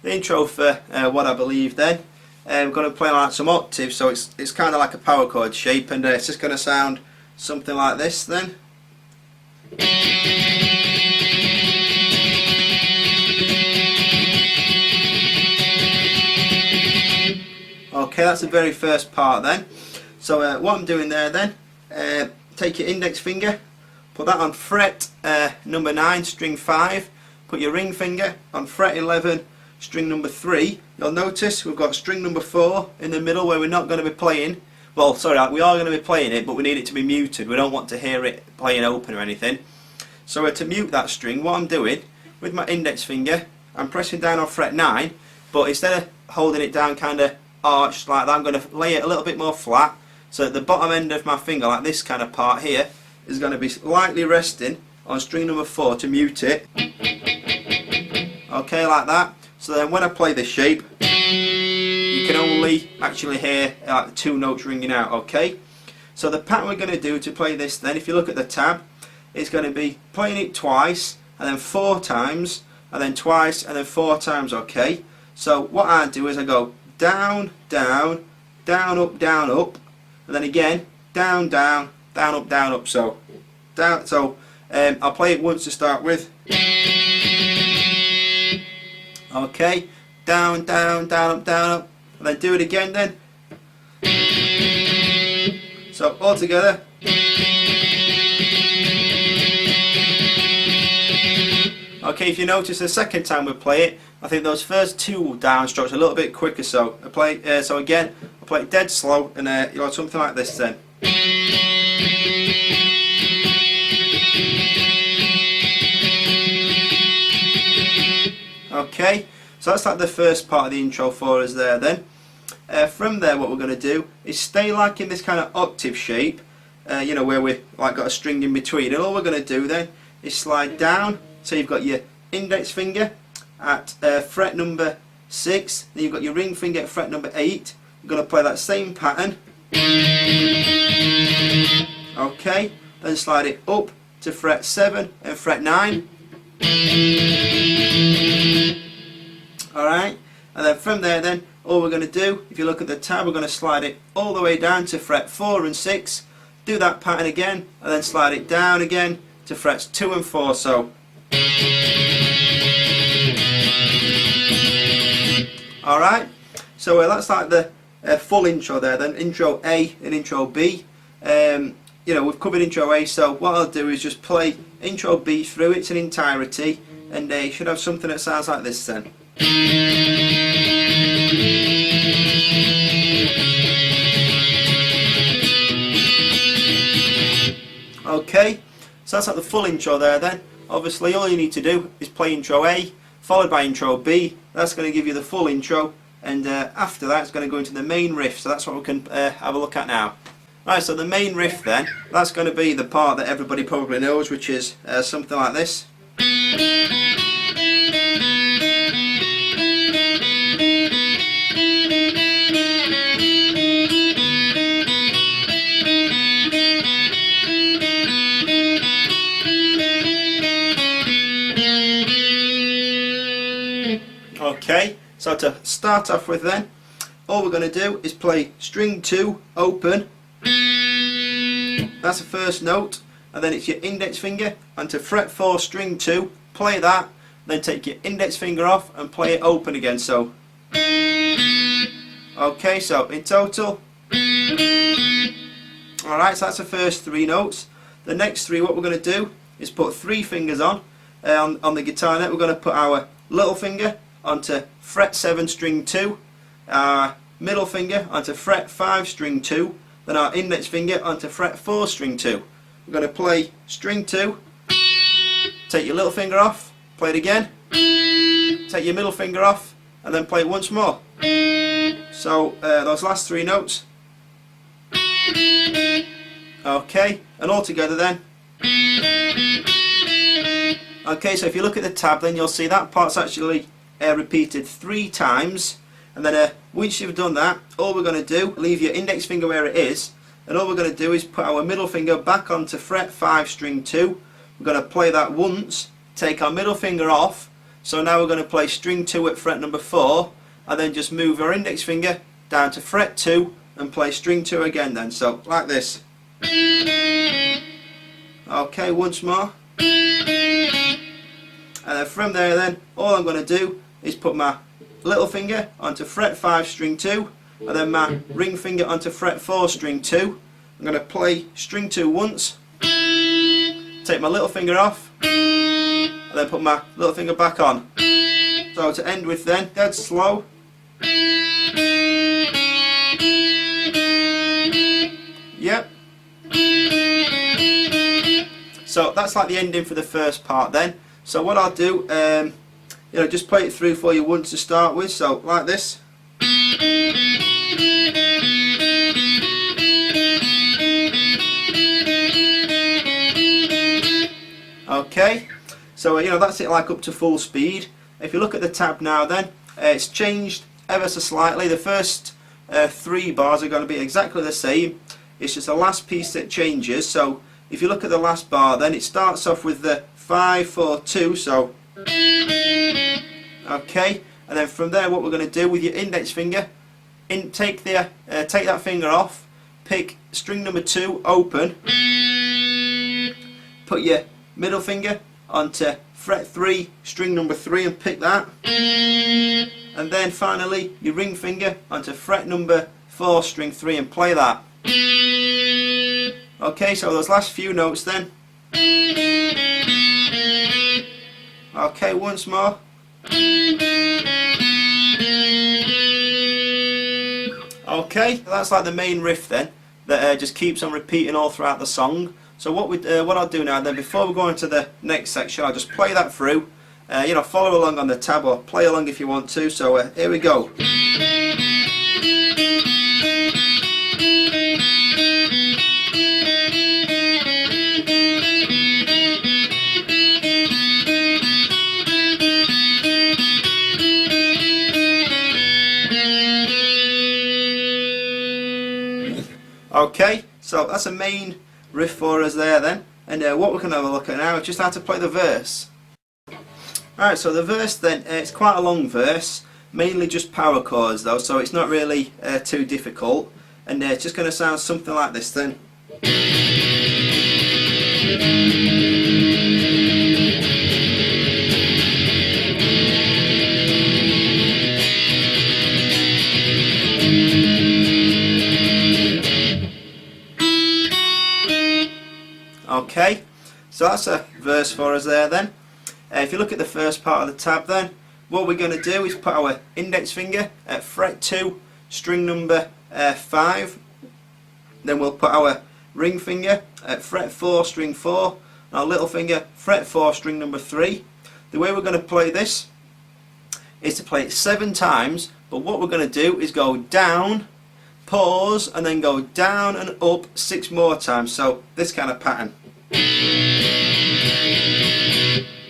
the intro for what I believe then. We're going to play like some octaves, so it's kind of like a power chord shape, and it's just going to sound something like this then. Okay, that's the very first part then. So what I'm doing there then, take your index finger, put that on fret number 9, string 5, put your ring finger on fret 11, string number 3. You'll notice we've got string number 4 in the middle where we're not going to be playing. Well, sorry, we are going to be playing it, but we need it to be muted. We don't want to hear it playing open or anything. So to mute that string, what I'm doing with my index finger, I'm pressing down on fret 9, but instead of holding it down kind of arched like that, I'm going to lay it a little bit more flat, so that the bottom end of my finger, like this kind of part here, is going to be lightly resting on string number 4 to mute it. Okay, like that. So then when I play this shape, you can only actually hear like the 2 notes ringing out. Okay, so the pattern we're going to do to play this then, if you look at the tab, it's going to be playing it twice and then 4 times and then twice and then 4 times. Okay, so what I do is I go down, down, down, up, and then again down, down, down, up. So down. So I'll play it once to start with. Okay, down, down, down, up, and then do it again then. So all together. Okay, if you notice the second time we play it, I think those first 2 down strokes are a little bit quicker. So I play. So again, I play it dead slow, and you know, something like this then. Okay, so that's like the first part of the intro for us there then. From there, what we're going to do is stay like in this kind of octave shape, you know, where we've like got a string in between, and all we're going to do then is slide down. So you've got your index finger at fret number 6, then you've got your ring finger at fret number 8. You're going to play that same pattern. Okay, then slide it up to fret 7 and fret 9. Alright, and then from there then, all we're going to do, if you look at the tab, we're going to slide it all the way down to fret 4 and 6, do that pattern again, and then slide it down again to frets 2 and 4, so. Alright, so that's like the full intro there then, intro A and intro B. You know, we've covered intro A, so what I'll do is just play intro B through its entirety, and you should have something that sounds like this then. Okay, so that's like the full intro there then. Obviously all you need to do is play intro A followed by intro B. That's going to give you the full intro, and after that it's going to go into the main riff, so that's what we can have a look at now. Right, so the main riff then, that's going to be the part that everybody probably knows, which is something like this. Okay, so to start off with then, all we're going to do is play string 2 open. That's the first note, and then it's your index finger onto fret 4 string 2, play that, then take your index finger off and play it open again, so. Okay, so in total. Alright, so that's the first 3 notes. The next 3, what we're going to do is put 3 fingers on the guitar net. We're going to put our little finger onto fret 7 string 2, our middle finger onto fret 5 string 2, then our index finger onto fret 4 string 2. We're going to play string 2, take your little finger off, play it again, take your middle finger off, and then play it once more. So those last 3 notes. Okay, and all together then. Okay, so if you look at the tab, then you'll see that part's actually repeated 3 times, and then once you've done that, all we're going to do, leave your index finger where it is, and all we're going to do is put our middle finger back onto fret 5 string 2. We're going to play that once, take our middle finger off, So now we're going to play string 2 at fret number 4, and then just move our index finger down to fret 2 and play string 2 again then, so like this. Okay, once more. And then from there then, all I'm going to do is put my little finger onto fret 5 string 2, and then my ring finger onto fret 4 string 2. I'm going to play string 2 once, take my little finger off, and then put my little finger back on. So to end with then, dead slow. Yep. So that's like the ending for the first part then. So what I'll do, just play it through for you once to start with, so like this. Okay, so that's it, like up to full speed. If you look at the tab now then, it's changed ever so slightly. The first 3 bars are going to be exactly the same, it's just the last piece that changes. So if you look at the last bar then, it starts off with the 5, 4, 2, so okay, and then from there what we're going to do with your index finger, take that finger off, pick string number 2 open, put your middle finger onto fret 3 string number 3 and pick that, and then finally your ring finger onto fret number 4 string 3 and play that. Okay, so those last few notes then. Okay, once more. Okay, that's like the main riff then, that just keeps on repeating all throughout the song. So what I'll do now then, before we go into the next section, I'll just play that through. Follow along on the tab or play along if you want to. So here we go. Okay, so that's a main riff for us there then, and what we're going to have a look at now is just how to play the verse. Alright, so the verse then, it's quite a long verse, mainly just power chords though, so it's not really too difficult, and it's just going to sound something like this then. Okay, so that's a verse for us there then. If you look at the first part of the tab then, what we're going to do is put our index finger at fret 2 string number 5, then we'll put our ring finger at fret 4 string 4, and our little finger fret 4 string number 3. The way we're going to play this is to play it 7 times, but what we're going to do is go down, pause, and then go down and up 6 more times, so this kind of pattern.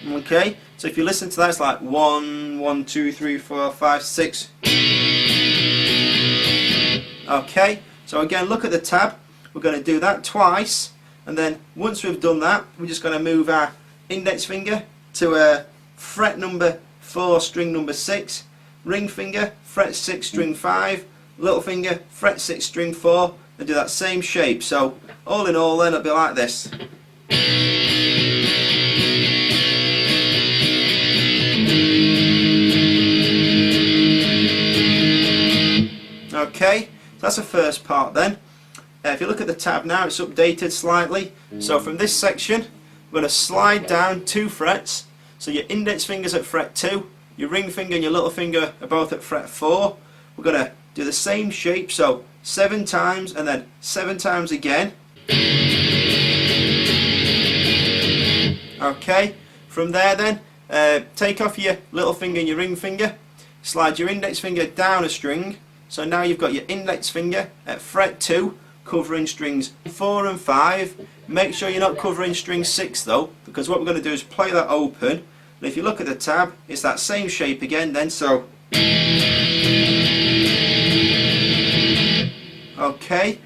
Okay, so if you listen to that, it's like 1, 1, 2, 3, 4, 5, 6. Okay, so again, look at the tab. We're going to do that twice, and then once we've done that, we're just going to move our index finger to fret number 4 string number 6, ring finger fret 6 string 5, little finger fret 6 string 4, and do that same shape. So all in all then, it'll be like this. Okay, so that's the first part then. If you look at the tab now, it's updated slightly. So from this section, we're going to slide down 2 frets. So your index finger's at fret 2, your ring finger and your little finger are both at fret 4. We're going to do the same shape, so 7 times and then 7 times again. Okay, from there then, take off your little finger and your ring finger, slide your index finger down a string, so now you've got your index finger at fret 2 covering strings 4 and 5. Make sure you're not covering string 6 though, because what we're going to do is play that open, and if you look at the tab, it's that same shape again then, so okay,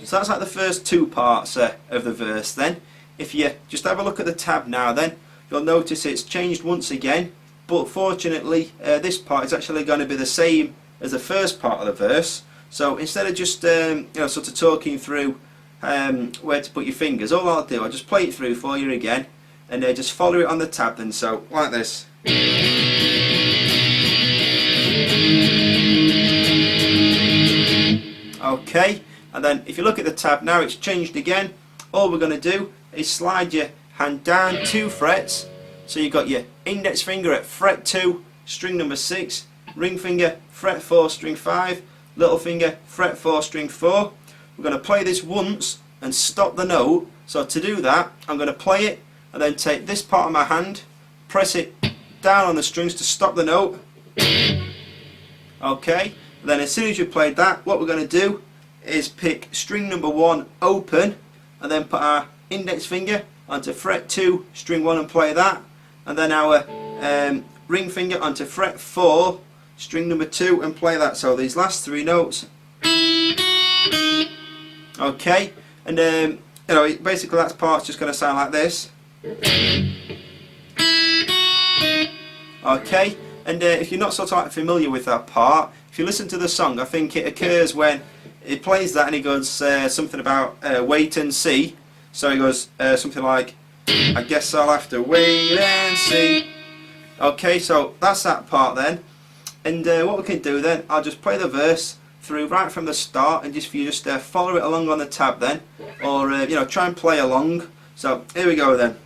so that's like the first 2 parts of the verse then. If you just have a look at the tab now then, you'll notice it's changed once again. but fortunately this part is actually going to be the same as the first part of the verse. So instead of just you know, sort of talking through where to put your fingers, all I'll do, I'll just play it through for you again, and just follow it on the tab then. So like this. Okay, and then if you look at the tab now, it's changed again. All we're going to do is slide your hand down 2 frets, so you've got your index finger at fret 2, string number 6, ring finger fret 4, string 5, little finger fret 4, string 4. We're going to play this once and stop the note. So to do that, I'm going to play it and then take this part of my hand, press it down on the strings to stop the note. Okay, and then as soon as you've played that, what we're going to do is pick string number 1 open, and then put our index finger onto fret 2, string 1, and play that, and then our ring finger onto fret 4, string number 2, and play that. So these last 3 notes. Okay, and you know, basically that part's just going to sound like this. Okay, and if you're not sort of like familiar with that part, if you listen to the song, I think it occurs when he plays that and he goes something about wait and see. So he goes something like, I guess I'll have to wait and see. Okay, so that's that part then. And what we can do then, I'll just play the verse through right from the start, and just you just follow it along on the tab then, or you know, try and play along. So here we go then.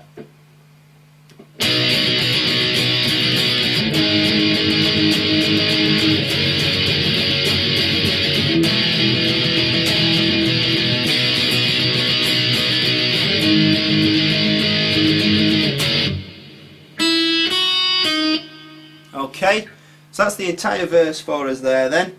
Okay, so that's the entire verse for us there then.